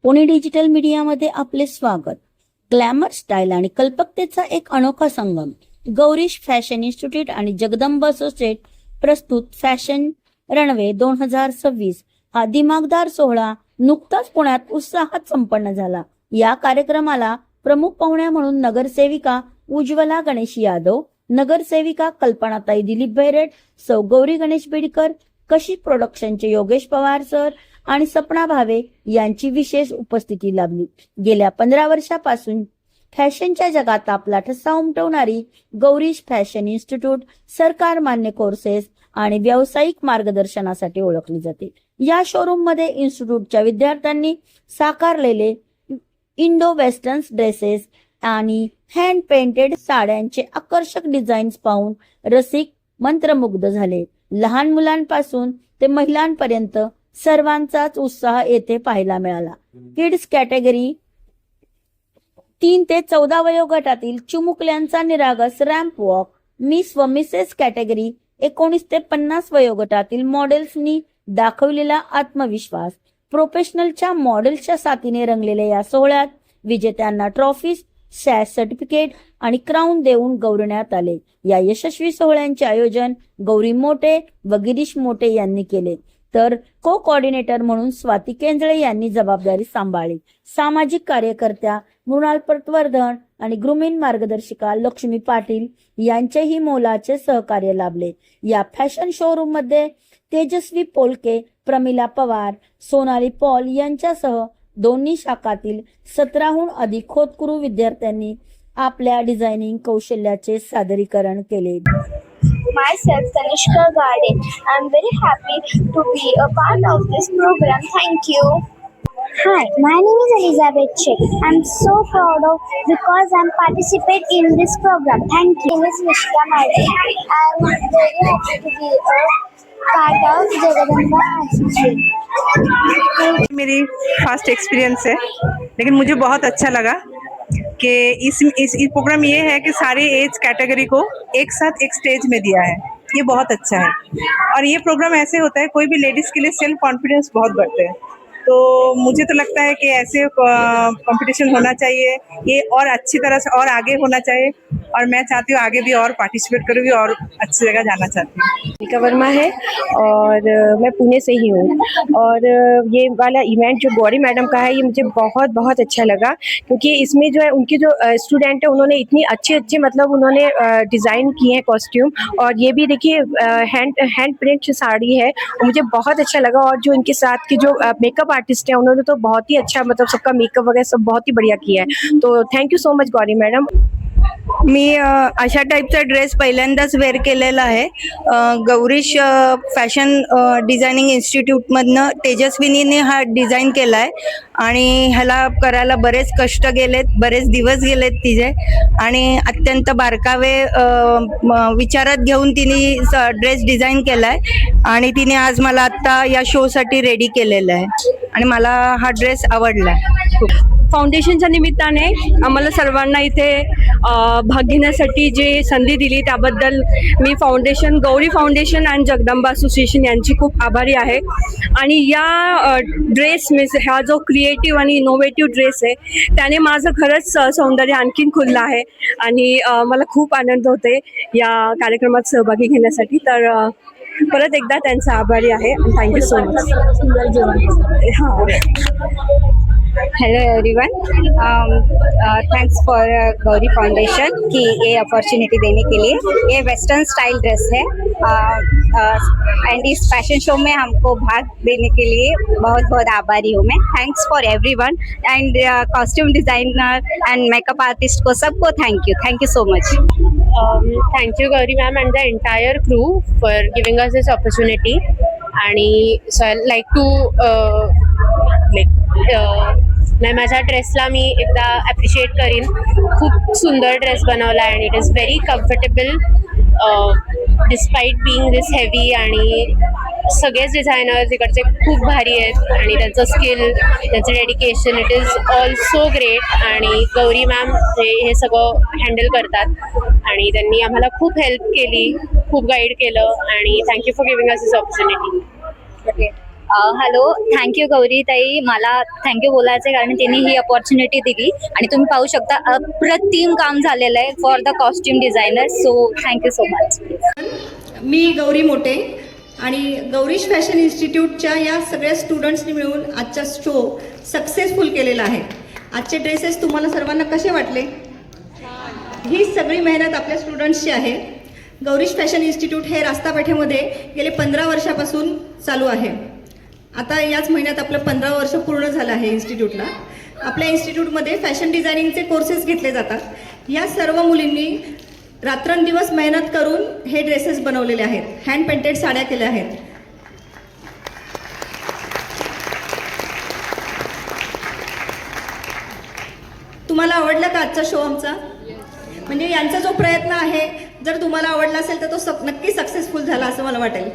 Pune digital मीडियामध्ये आपले स्वागत. ग्लॅमर, स्टाईल आणि कल्पकतेचा एक अनोखा संगम. गौरीश फॅशन इन्स्टिट्यूट आणि जगदंब असोसिएट प्रस्तुत फॅशन रनवे 2026 हा दिमागदार सोहळा नुकताच पुण्यात उत्साहात संपन्न झाला. या कार्यक्रमाला प्रमुख पाहुण्या म्हणून नगरसेविका उज्ज्वला गणेश यादव, नगरसेविका कल्पनाताई दिलीप बैरेट, सौ गौरी गणेश बेडकर, कशिश प्रोडक्शनचे योगेश पवार सर आणि सपना भावे यांची विशेष उपस्थिती लाभली. गेल्या 15 वर्षापासून फॅशनच्या जगात आपला ठसा उमटवणारी गौरीश फॅशन इन्स्टिट्यूट सरकार मान्य कोर्सेस आणि व्यावसायिक मार्गदर्शनासाठी ओळखली जाते. या शोरूम मध्ये इन्स्टिट्यूटच्या विद्यार्थ्यांनी साकारलेले इंडो वेस्टर्न ड्रेसेस आणि हँड पेंटेड साड्यांचे आकर्षक डिझाईन्स पाहून रसिक मंत्रमुग्ध झाले. लहान मुलांपासून ते महिलांपर्यंत सर्वांचाच उत्साह येथे पाहायला मिळाला. किड्स कॅटेगरी 3 ते 14 वयोगटातील चिमुकल्यांचा निरागस रॅम्प वॉक, मिस व मिसेस कॅटेगरी 19 ते 50 वयोगटातील मॉडेल्सनी दाखवलेला आत्मविश्वास, प्रोफेशनलच्या मॉडेल्सच्या साथीने रंगलेल्या या सोहळ्यात विजेत्यांना ट्रॉफीज, सॅश सर्टिफिकेट आणि क्राऊन देऊन गौरवण्यात आले. या यशस्वी सोहळ्यांचे आयोजन गौरी मोटे व गिरीश मोटे यांनी केले, तर को कोऑर्डिनेटर म्हणून स्वाती केंजळे यांनी जबाबदारी सांभाळली. सामाजिक कार्यकर्त्या मृणाल पटवर्धन आणि ग्रुमिंग मार्गदर्शिका लक्ष्मी पाटील यांचेही मोलाचे सहकार्य लाभले. या फॅशन शोरूम मध्ये तेजस्वी पोलके, प्रमिला पवार, सोनाली पॉल यांच्यासह दोन्ही शाखातील 17हून अधिक खोतकरू विद्यार्थ्यांनी आपल्या डिझायनिंग कौशल्याचे सादरीकरण केले. Myself Tanishka Gade. I'm very happy to be a part of this program. Thank you. Hi, my name is Elizabeth Sheikh. I'm so proud of because I'm participate in this program. Thank you. My name is Nishka Made. I'm very happy to be a part of Jagadamba Association. मेरी first experience है, लेकिन मुझे बहुत अच्छा लगा कि इस programme ये है कि सारे एज कैटेगरी को एक साथ एक स्टेज में दिया है. ये बहुत अच्छा है और ये प्रोग्राम ऐसे होता है कोई भी लेडीज़ के लिए सेल्फ कॉन्फिडेंस बहुत बढ़ते हैं. तो मुझे तो लगता है कि ऐसे कंपटीशन होना चाहिए, ये और अच्छी तरह से और आगे होना चाहिए और मैं चाहती हूँ आगे भी और पार्टिसिपेट करूँगी और अच्छी जगह जाना चाहती हूँ. निका वर्मा है और मैं पुणे से ही हूँ और ये वाला इवेंट जो गौरी मैडम का है ये मुझे बहुत बहुत अच्छा लगा, क्योंकि इसमें जो है उनके जो स्टूडेंट है उन्होंने इतनी अच्छे मतलब उन्होंने डिज़ाइन किए हैं कॉस्ट्यूम, और ये भी देखिए हैंड प्रिंट साड़ी है, मुझे बहुत अच्छा लगा. और जो इनके साथ के जो मेकअप आर्टिस्ट है उन्होंने तो बहुत ही अच्छा मतलब सबका मेकअप वगैरह सब बहुत ही बढ़िया किया है. तो thank you so much Gauri madam. मी अशा टाईपचा ड्रेस पहिल्यांदाच वेअर केलेला आहे. गौरीश फॅशन डिझायनिंग इन्स्टिट्यूटमधनं तेजस्विनीने हा डिझाईन केला आहे आणि ह्याला करायला बरेच कष्ट गेलेत, बरेच दिवस गेलेत तिचे, आणि अत्यंत बारकावे विचारात घेऊन तिने ड्रेस डिझाईन केला आहे आणि तिने आज मला आत्ता या शोसाठी रेडी केलेलं आहे आणि मला हा ड्रेस आवडला खूप. फाउंडेशनच्या निमित्ताने आम्हाला सर्वांना इथे भाग घेण्यासाठी जी संधी दिली त्याबद्दल मी गौरी फाउंडेशन आणि जगदंबा असोसिएशन यांची खूप आभारी आहे. आणि या ड्रेस मीन्स हा जो क्रिएटिव्ह आणि इनोव्हेटिव्ह ड्रेस आहे त्याने माझं खरंच सौंदर्य आणखीन खुललं आहे आणि मला खूप आनंद होते या कार्यक्रमात सहभागी घेण्यासाठी. तर परत एकदा त्यांचा आभारी आहे. Thank you so much. Hello everyone, thanks for Gauri foundation कि ये अपॉर्चुनिटी देने के लिए. ये वेस्टर्न स्टाइल ड्रेस है एंड इस फैशन शो में हमको भाग देने के लिए बहुत बहुत आभारी हूँ मैं. Thanks for everyone end costume designer end makeup artist को सबको thank you so much. Thank you Gauri ma'am and the entire crew for giving us this opportunity. आणि so I like to नाही माझ्या ड्रेसला मी एकदा ॲप्रिशिएट करीन. खूप सुंदर dress बनवला आहे आणि it is very comfortable despite being this heavy. आणि सगळेच डिझायनर्स इकडचे खूप भारी आहेत आणि त्यांचं स्किल, त्यांचं dedication, it is all so great. आणि गौरी मॅम हे सगळं हँडल करतात आणि त्यांनी आम्हाला खूप हेल्प केली, खूप गाईड केलं आणि thank you for giving us this opportunity. Okay. Hello, thank you Gauri ताई, मला थँक्यू बोलायचं कारण त्यांनी ही अपॉर्च्युनिटी दिली आणि तुम्ही पाहू शकता अप्रतिम काम झालेलं आहे for the costume designer. So thank you so much. मी गौरी मोटे आणि गौरीश फॅशन इन्स्टिट्यूटच्या या सगळ्या स्टुडंट्सनी मिळून आजचा शो सक्सेसफुल केलेला आहे. आजचे ड्रेसेस तुम्हाला सर्वांना कसे वाटले? ही सगळी मेहनत आपल्या स्टुडंट्सची आहे. गौरीश फॅशन इन्स्टिट्यूट हे रास्तापेठेमध्ये गेले 15 वर्षापासून चालू आहे. आता याच महिन्यात आपलं 15 वर्ष पूर्ण झालं आहे इन्स्टिट्यूटला. आपल्या इन्स्टिट्यूटमध्ये फॅशन डिझायनिंगचे कोर्सेस घेतले जातात. या सर्व मुलींनी रात्रंदिवस मेहनत करून हे ड्रेसेस बनवलेले आहेत. हँड पेंटेड साड्या केल्या आहेत. तुम्हाला आवडला का आजचा शो आमचा? म्हणजे यांचा जो प्रयत्न आहे जर तुम्हाला आवडला असेल तर तो नक्की सक्सेसफुल झाला असं मला वाटेल.